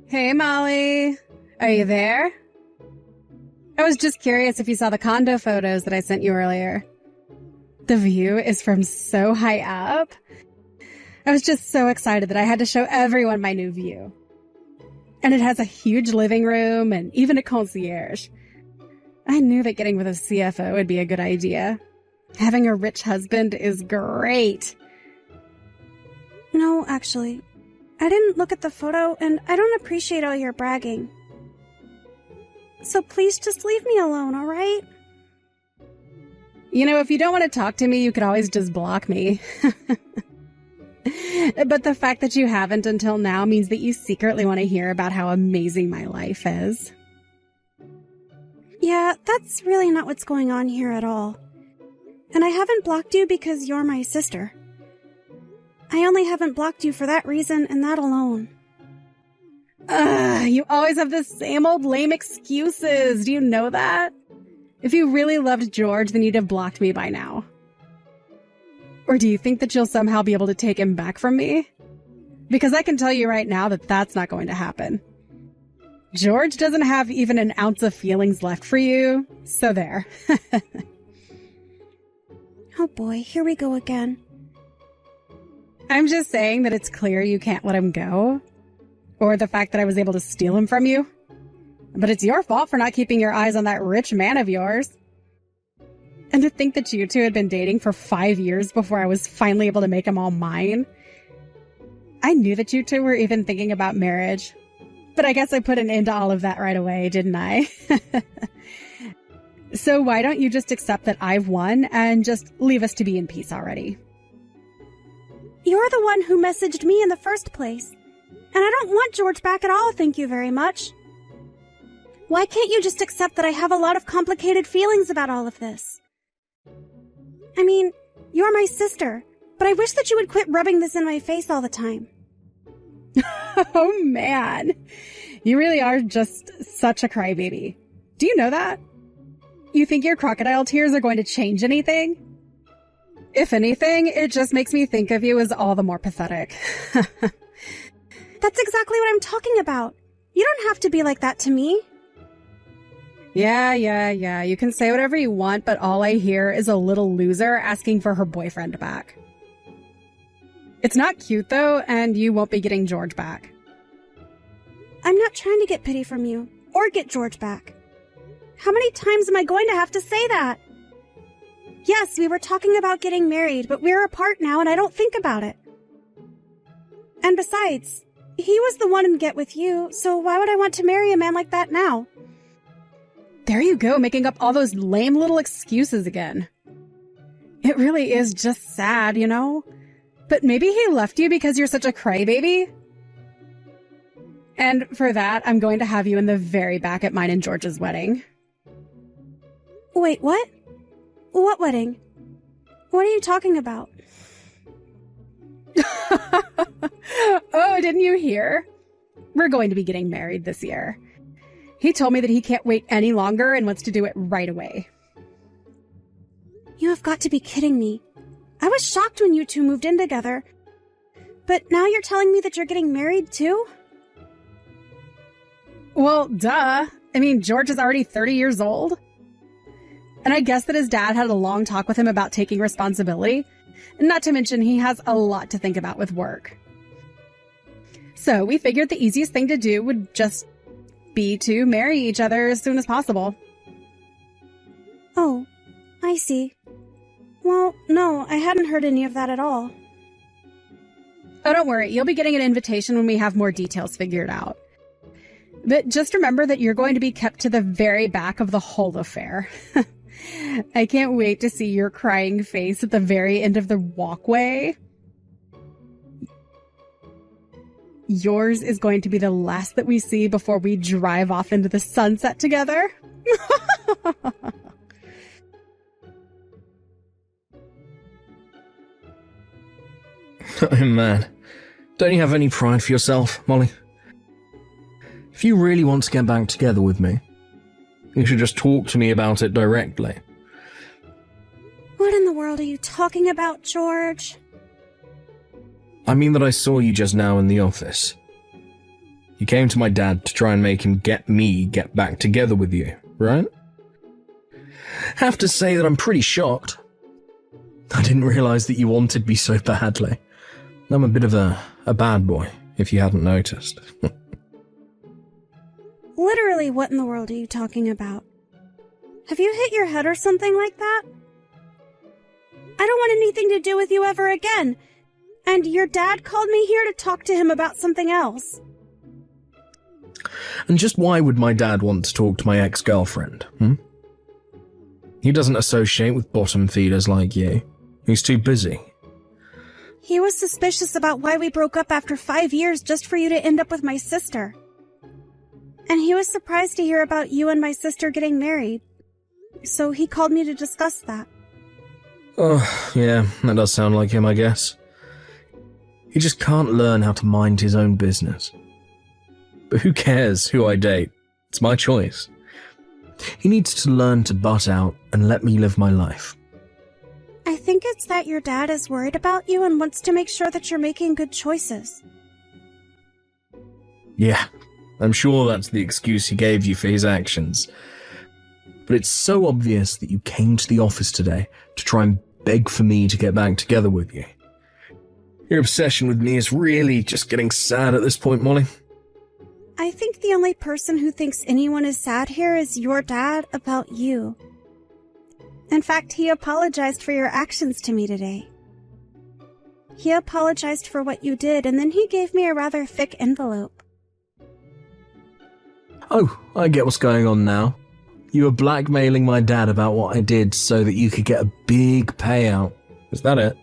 Hey, Molly. Are you there? I was just curious if you saw the condo photos that I sent you earlier. The view is from so high up. I was just so excited that I had to show everyone my new view. And it has a huge living room and even a concierge. I knew that getting with a CFO would be a good idea. Having a rich husband is great. No, actually. I didn't look at the photo, and I don't appreciate all your bragging. So please just leave me alone, alright? You know, if you don't want to talk to me, you could always just block me. But the fact that you haven't until now means that you secretly want to hear about how amazing my life is. Yeah, that's really not what's going on here at all. And I haven't blocked you because you're my sister. I only haven't blocked you for that reason and that alone. You always have the same old lame excuses. Do you know that? If you really loved George, then you'd have blocked me by now. Or do you think that you'll somehow be able to take him back from me? Because I can tell you right now that that's not going to happen. George doesn't have even an ounce of feelings left for you, so there. Oh boy, here we go again. I'm just saying that it's clear you can't let him go. Or the fact that I was able to steal him from you. But it's your fault for not keeping your eyes on that rich man of yours. And to think that you two had been dating for 5 years before I was finally able to make him all mine. I knew that you two were even thinking about marriage. But I guess I put an end to all of that right away, didn't I? So why don't you just accept that I've won and just leave us to be in peace already? You're the one who messaged me in the first place. And I don't want George back at all, thank you very much. Why can't you just accept that I have a lot of complicated feelings about all of this? I mean, you're my sister, but I wish that you would quit rubbing this in my face all the time. Oh man, you really are just such a crybaby. Do you know that? You think your crocodile tears are going to change anything? If anything, it just makes me think of you as all the more pathetic. That's exactly what I'm talking about. You don't have to be like that to me. Yeah. You can say whatever you want, but all I hear is a little loser asking for her boyfriend back. It's not cute, though, and you won't be getting George back. I'm not trying to get pity from you, or get George back. How many times am I going to have to say that? Yes, we were talking about getting married, but we're apart now and I don't think about it. And besides, he was the one in Get With You, so why would I want to marry a man like that now? There you go, making up all those lame little excuses again. It really is just sad, you know? But maybe he left you because you're such a crybaby? And for that, I'm going to have you in the very back at mine and George's wedding. Wait, what? What wedding? What are you talking about? Oh, didn't you hear? We're going to be getting married this year. He told me that he can't wait any longer and wants to do it right away. You have got to be kidding me. I was shocked when you two moved in together. But now you're telling me that you're getting married too? Well, duh. I mean, George is already 30 years old. And I guess that his dad had a long talk with him about taking responsibility. Not to mention he has a lot to think about with work. So we figured the easiest thing to do would just be to marry each other as soon as possible. Oh, I see. Well, no, I hadn't heard any of that at all. Oh, don't worry. You'll be getting an invitation when we have more details figured out. But just remember that you're going to be kept to the very back of the whole affair. I can't wait to see your crying face at the very end of the walkway. Yours is going to be the last that we see before we drive off into the sunset together. Oh man, don't you have any pride for yourself, Molly? If you really want to get back together with me, you should just talk to me about it directly. What in the world are you talking about, George? I mean that I saw you just now in the office. You came to my dad to try and make him get back together with you, right? Have to say that I'm pretty shocked. I didn't realize that you wanted me so badly. I'm a bit of a bad boy, if you hadn't noticed. Literally, what in the world are you talking about? Have you hit your head or something like that? I don't want anything to do with you ever again. And your dad called me here to talk to him about something else. And just why would my dad want to talk to my ex-girlfriend, He doesn't associate with bottom feeders like you. He's too busy. He was suspicious about why we broke up after 5 years just for you to end up with my sister. And he was surprised to hear about you and my sister getting married. So he called me to discuss that. Oh, yeah, that does sound like him, I guess. He just can't learn how to mind his own business. But who cares who I date? It's my choice. He needs to learn to butt out and let me live my life. I think it's that your dad is worried about you and wants to make sure that you're making good choices. Yeah, I'm sure that's the excuse he gave you for his actions. But it's so obvious that you came to the office today to try and beg for me to get back together with you. Your obsession with me is really just getting sad at this point, Molly. I think the only person who thinks anyone is sad here is your dad about you. In fact, he apologized for your actions to me today. He apologized for what you did, and then he gave me a rather thick envelope. Oh, I get what's going on now. You were blackmailing my dad about what I did so that you could get a big payout. Is that it?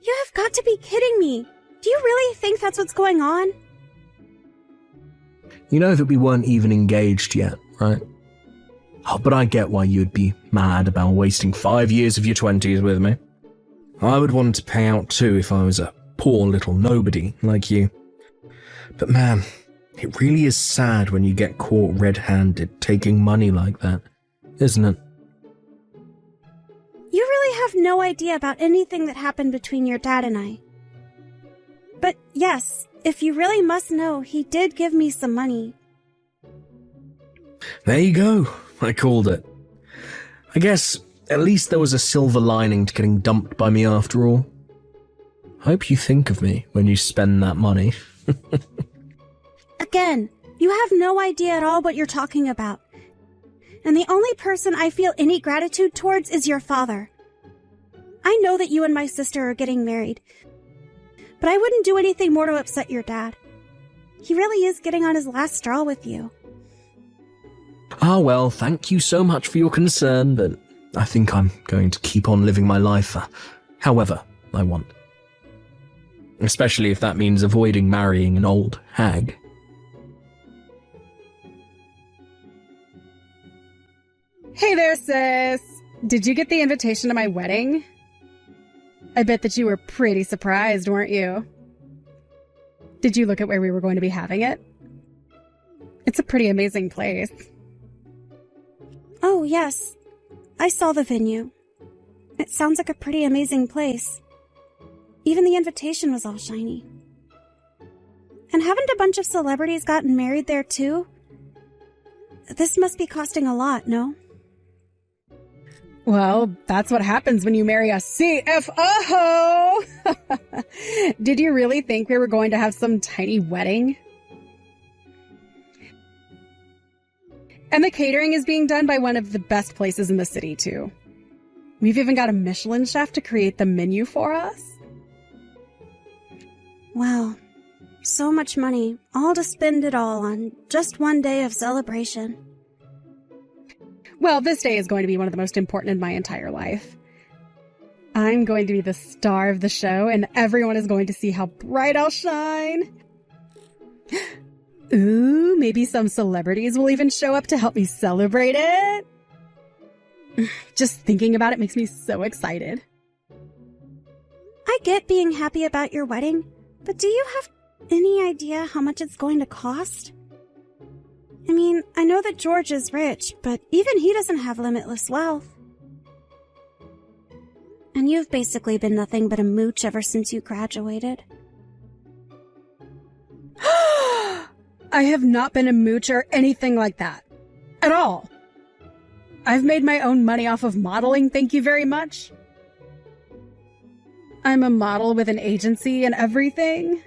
You have got to be kidding me. Do you really think that's what's going on? You know that we weren't even engaged yet, right? Oh, but I get why you'd be mad about wasting 5 years of your 20s with me. I would want to pay out too if I was a poor little nobody like you. But man, it really is sad when you get caught red-handed taking money like that, isn't it? You really have no idea about anything that happened between your dad and I. But yes, if you really must know, he did give me some money. There you go. I called it. I guess at least there was a silver lining to getting dumped by me after all. Hope you think of me when you spend that money. Again, you have no idea at all what you're talking about. And the only person I feel any gratitude towards is your father. I know that you and my sister are getting married, but I wouldn't do anything more to upset your dad. He really is getting on his last straw with you. Ah, well, thank you so much for your concern, but I think I'm going to keep on living my life however I want. Especially if that means avoiding marrying an old hag. Hey there, sis. Did you get the invitation to my wedding? I bet that you were pretty surprised, weren't you? Did you look at where we were going to be having it? It's a pretty amazing place. Oh, yes. I saw the venue. It sounds like a pretty amazing place. Even the invitation was all shiny. And haven't a bunch of celebrities gotten married there too? This must be costing a lot, no? Well, that's what happens when you marry a CFO! Did you really think we were going to have some tiny wedding? And the catering is being done by one of the best places in the city, too. We've even got a Michelin chef to create the menu for us. Wow. So much money, all to spend it all on just one day of celebration. Well, this day is going to be one of the most important in my entire life. I'm going to be the star of the show, and everyone is going to see how bright I'll shine. Ooh, maybe some celebrities will even show up to help me celebrate it. Just thinking about it makes me so excited. I get being happy about your wedding, but do you have any idea how much it's going to cost? I mean, I know that George is rich, but even he doesn't have limitless wealth. And you've basically been nothing but a mooch ever since you graduated. I have not been a mooch or anything like that. At all. I've made my own money off of modeling, thank you very much. I'm a model with an agency and everything.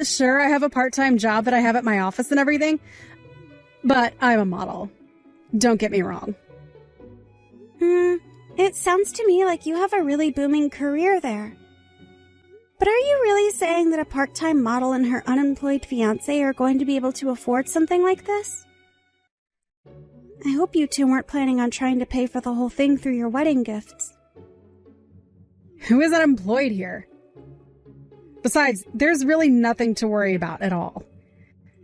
Sure, I have a part-time job that I have at my office and everything, but I'm a model. Don't get me wrong. It sounds to me like you have a really booming career there. But are you really saying that a part-time model and her unemployed fiancé are going to be able to afford something like this? I hope you two weren't planning on trying to pay for the whole thing through your wedding gifts. Who is unemployed here? Besides, there's really nothing to worry about at all.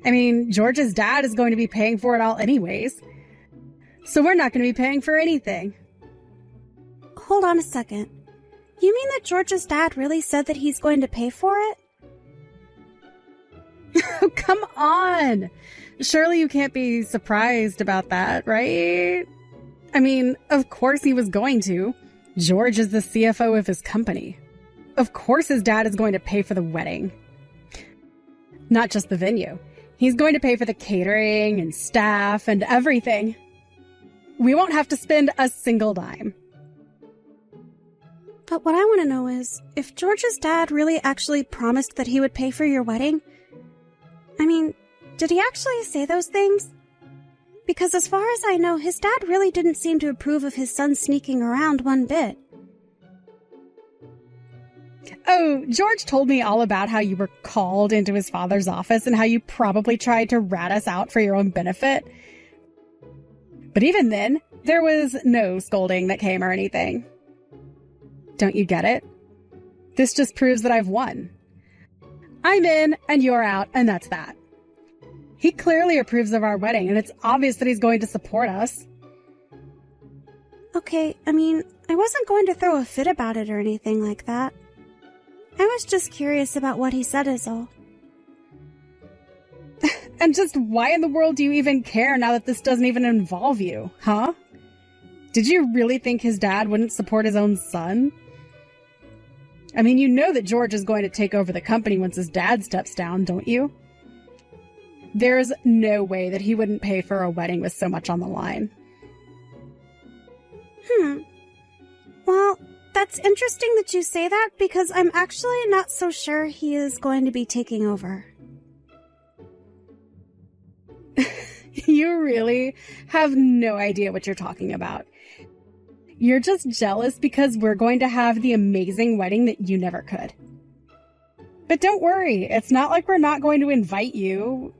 I mean, George's dad is going to be paying for it all anyways. So we're not going to be paying for anything. Hold on a second. You mean that George's dad really said that he's going to pay for it? Oh, come on! Surely you can't be surprised about that, right? I mean, of course he was going to. George is the CFO of his company. Of course his dad is going to pay for the wedding. Not just the venue. He's going to pay for the catering and staff and everything. We won't have to spend a single dime. But what I want to know is, if George's dad really actually promised that he would pay for your wedding, I mean, did he actually say those things? Because as far as I know, his dad really didn't seem to approve of his son sneaking around one bit. Oh, George told me all about how you were called into his father's office and how you probably tried to rat us out for your own benefit. But even then, there was no scolding that came or anything. Don't you get it? This just proves that I've won. I'm in and you're out, and that's that. He clearly approves of our wedding, and it's obvious that he's going to support us. Okay, I mean, I wasn't going to throw a fit about it or anything like that. I was just curious about what he said is all. And just why in the world do you even care now that this doesn't even involve you, huh? Did you really think his dad wouldn't support his own son? I mean, you know that George is going to take over the company once his dad steps down, don't you? There's no way that he wouldn't pay for a wedding with so much on the line. Well, that's interesting that you say that, because I'm actually not so sure he is going to be taking over. You really have no idea what you're talking about. You're just jealous because we're going to have the amazing wedding that you never could. But don't worry, it's not like we're not going to invite you.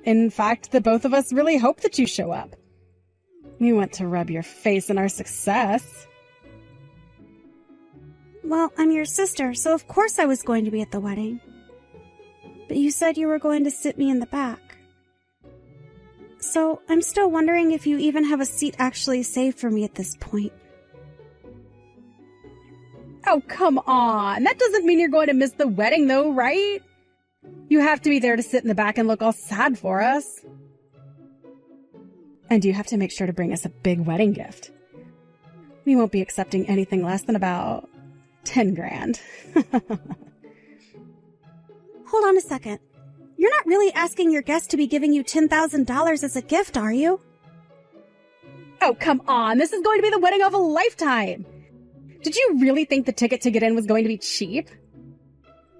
In fact, the both of us really hope that you show up. We want to rub your face in our success. Well, I'm your sister, so of course I was going to be at the wedding. But you said you were going to sit me in the back. So I'm still wondering if you even have a seat actually saved for me at this point. Oh, come on. That doesn't mean you're going to miss the wedding, though, right? You have to be there to sit in the back and look all sad for us. And you have to make sure to bring us a big wedding gift. We won't be accepting anything less than about 10 grand. Hold on a second. You're not really asking your guest to be giving you $10,000 as a gift, are you? Oh, come on. This is going to be the wedding of a lifetime. Did you really think the ticket to get in was going to be cheap?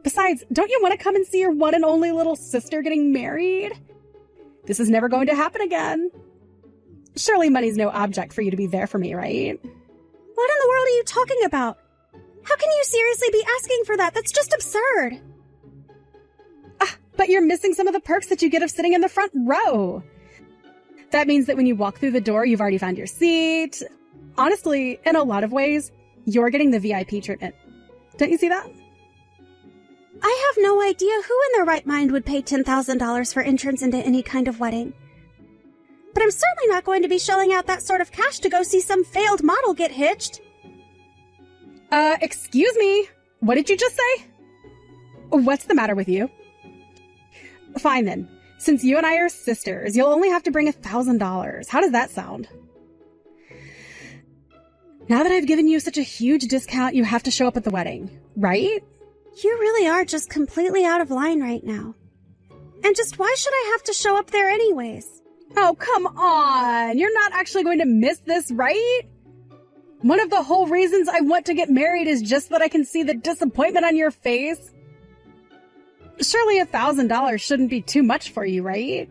Besides, don't you want to come and see your one and only little sister getting married? This is never going to happen again. Surely money's no object for you to be there for me, right? What in the world are you talking about? How can you seriously be asking for that? That's just absurd. But you're missing some of the perks that you get of sitting in the front row. That means that when you walk through the door, you've already found your seat. Honestly, in a lot of ways, you're getting the VIP treatment. Don't you see that? I have no idea who in their right mind would pay $10,000 for entrance into any kind of wedding. But I'm certainly not going to be shelling out that sort of cash to go see some failed model get hitched. Excuse me? What did you just say? What's the matter with you? Fine then. Since you and I are sisters, you'll only have to bring $1,000. How does that sound? Now that I've given you such a huge discount, you have to show up at the wedding, right? You really are just completely out of line right now. And just why should I have to show up there anyways? Oh, come on! You're not actually going to miss this, right? One of the whole reasons I want to get married is just that I can see the disappointment on your face. Surely $1,000 shouldn't be too much for you, right?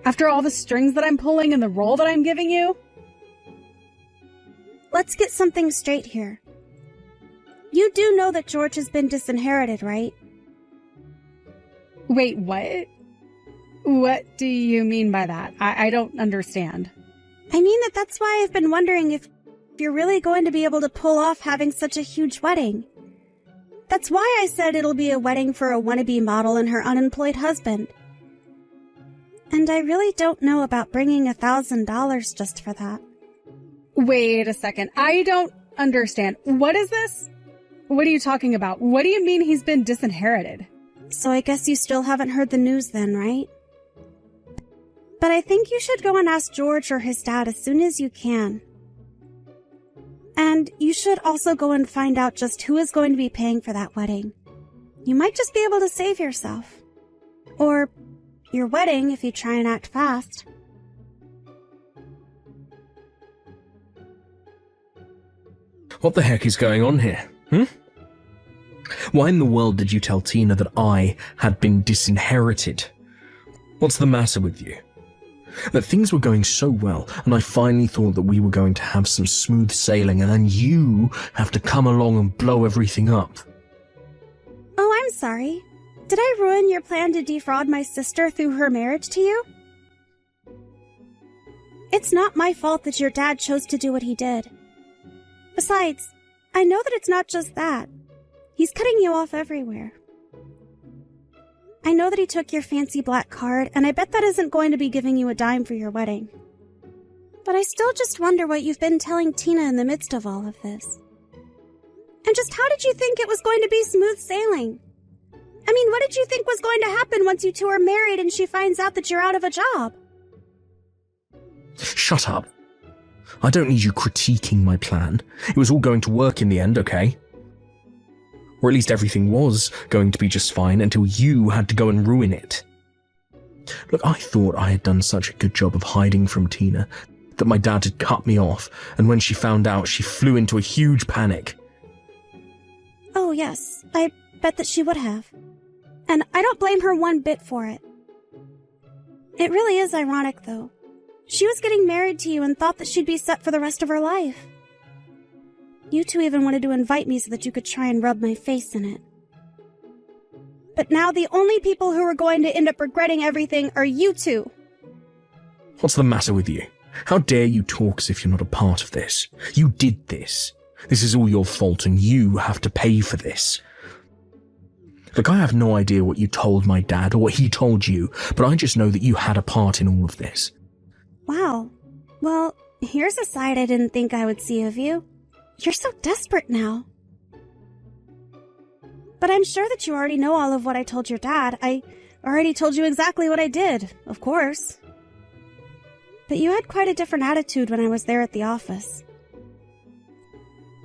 After all the strings that I'm pulling and the role that I'm giving you? Let's get something straight here. You do know that George has been disinherited, right? Wait, what? What do you mean by that? I don't understand. I mean that's why I've been wondering if you're really going to be able to pull off having such a huge wedding. That's why I said it'll be a wedding for a wannabe model and her unemployed husband. And I really don't know about bringing $1,000 just for that. Wait a second. I don't understand. What is this? What are you talking about? What do you mean he's been disinherited? So I guess you still haven't heard the news then, right? But I think you should go and ask George or his dad as soon as you can. And you should also go and find out just who is going to be paying for that wedding. You might just be able to save yourself. Or your wedding if you try and act fast. What the heck is going on here? Why in the world did you tell Tina that I had been disinherited? What's the matter with you? That things were going so well, and I finally thought that we were going to have some smooth sailing, and then you have to come along and blow everything up. Oh, I'm sorry. Did I ruin your plan to defraud my sister through her marriage to you? It's not my fault that your dad chose to do what he did. Besides, I know that it's not just that. He's cutting you off everywhere. I know that he took your fancy black card, and I bet that isn't going to be giving you a dime for your wedding. But I still just wonder what you've been telling Tina in the midst of all of this. And just how did you think it was going to be smooth sailing? I mean, what did you think was going to happen once you two are married and she finds out that you're out of a job? Shut up. I don't need you critiquing my plan. It was all going to work in the end, okay? Or at least everything was going to be just fine until you had to go and ruin it. Look, I thought I had done such a good job of hiding from Tina that my dad had cut me off, and when she found out, she flew into a huge panic. Oh, yes. I bet that she would have. And I don't blame her one bit for it. It really is ironic, though. She was getting married to you and thought that she'd be set for the rest of her life. You two even wanted to invite me so that you could try and rub my face in it. But now the only people who are going to end up regretting everything are you two. What's the matter with you? How dare you talk as if you're not a part of this? You did this. This is all your fault and you have to pay for this. Look, I have no idea what you told my dad or what he told you, but I just know that you had a part in all of this. Wow. Well, here's a side I didn't think I would see of you. You're so desperate now. But I'm sure that you already know all of what I told your dad. I already told you exactly what I did, of course. But you had quite a different attitude when I was there at the office.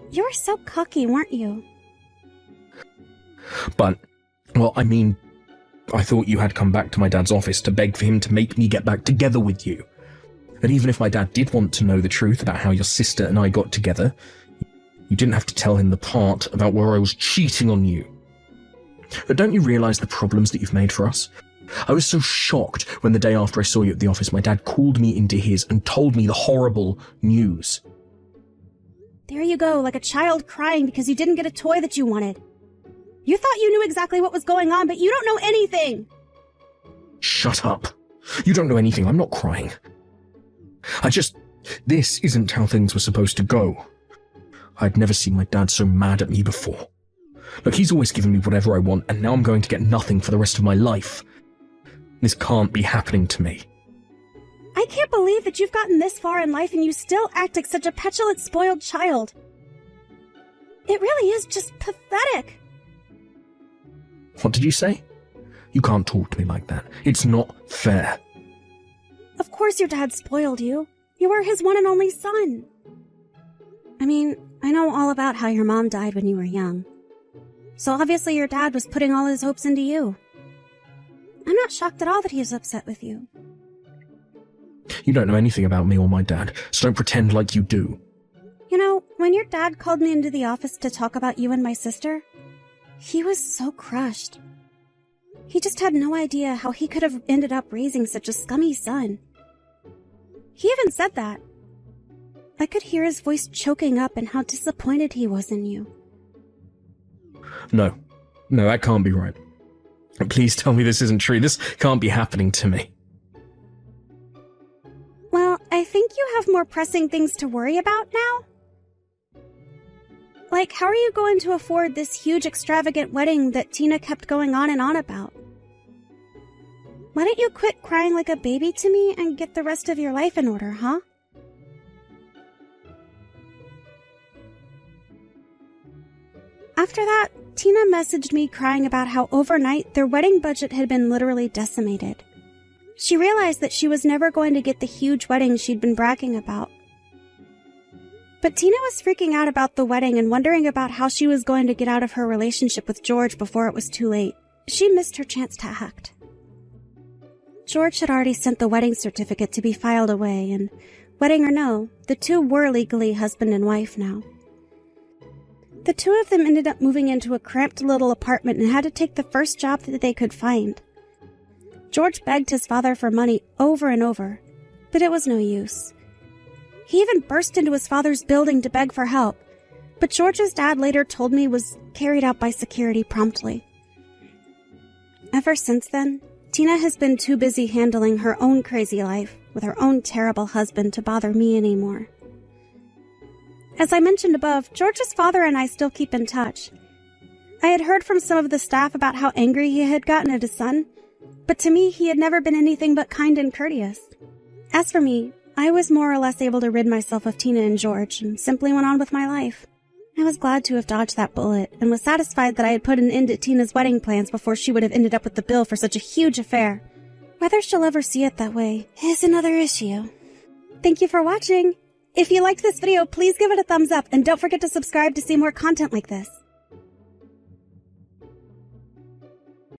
You were so cocky, weren't you? But, well, I mean, I thought you had come back to my dad's office to beg for him to make me get back together with you. And even if my dad did want to know the truth about how your sister and I got together, you didn't have to tell him the part about where I was cheating on you. But don't you realise the problems that you've made for us? I was so shocked when the day after I saw you at the office, my dad called me into his and told me the horrible news. There you go, like a child crying because you didn't get a toy that you wanted. You thought you knew exactly what was going on, but you don't know anything. Shut up. You don't know anything. I'm not crying. This isn't how things were supposed to go. I'd never seen my dad so mad at me before. Look, he's always given me whatever I want, and now I'm going to get nothing for the rest of my life. This can't be happening to me. I can't believe that you've gotten this far in life and you still act like such a petulant, spoiled child. It really is just pathetic. What did you say? You can't talk to me like that. It's not fair. Of course your dad spoiled you. You were his one and only son. I mean, I know all about how your mom died when you were young. So obviously your dad was putting all his hopes into you. I'm not shocked at all that he is upset with you. You don't know anything about me or my dad, so don't pretend like you do. You know, when your dad called me into the office to talk about you and my sister, he was so crushed. He just had no idea how he could have ended up raising such a scummy son. He even said that. I could hear his voice choking up and how disappointed he was in you. No, that can't be right. Please tell me this isn't true. This can't be happening to me. Well, I think you have more pressing things to worry about now. Like, how are you going to afford this huge extravagant wedding that Tina kept going on and on about? Why don't you quit crying like a baby to me and get the rest of your life in order, huh? After that, Tina messaged me crying about how overnight their wedding budget had been literally decimated. She realized that she was never going to get the huge wedding she'd been bragging about. But Tina was freaking out about the wedding and wondering about how she was going to get out of her relationship with George before it was too late. She missed her chance to act. George had already sent the wedding certificate to be filed away, and wedding or no, the two were legally husband and wife now. The two of them ended up moving into a cramped little apartment and had to take the first job that they could find. George begged his father for money over and over, but it was no use. He even burst into his father's building to beg for help, but George's dad later told me was carried out by security promptly. Ever since then, Tina has been too busy handling her own crazy life with her own terrible husband to bother me anymore. As I mentioned above, George's father and I still keep in touch. I had heard from some of the staff about how angry he had gotten at his son, but to me he had never been anything but kind and courteous. As for me, I was more or less able to rid myself of Tina and George and simply went on with my life. I was glad to have dodged that bullet and was satisfied that I had put an end to Tina's wedding plans before she would have ended up with the bill for such a huge affair. Whether she'll ever see it that way is another issue. Thank you for watching! If you liked this video, please give it a thumbs up and don't forget to subscribe to see more content like this.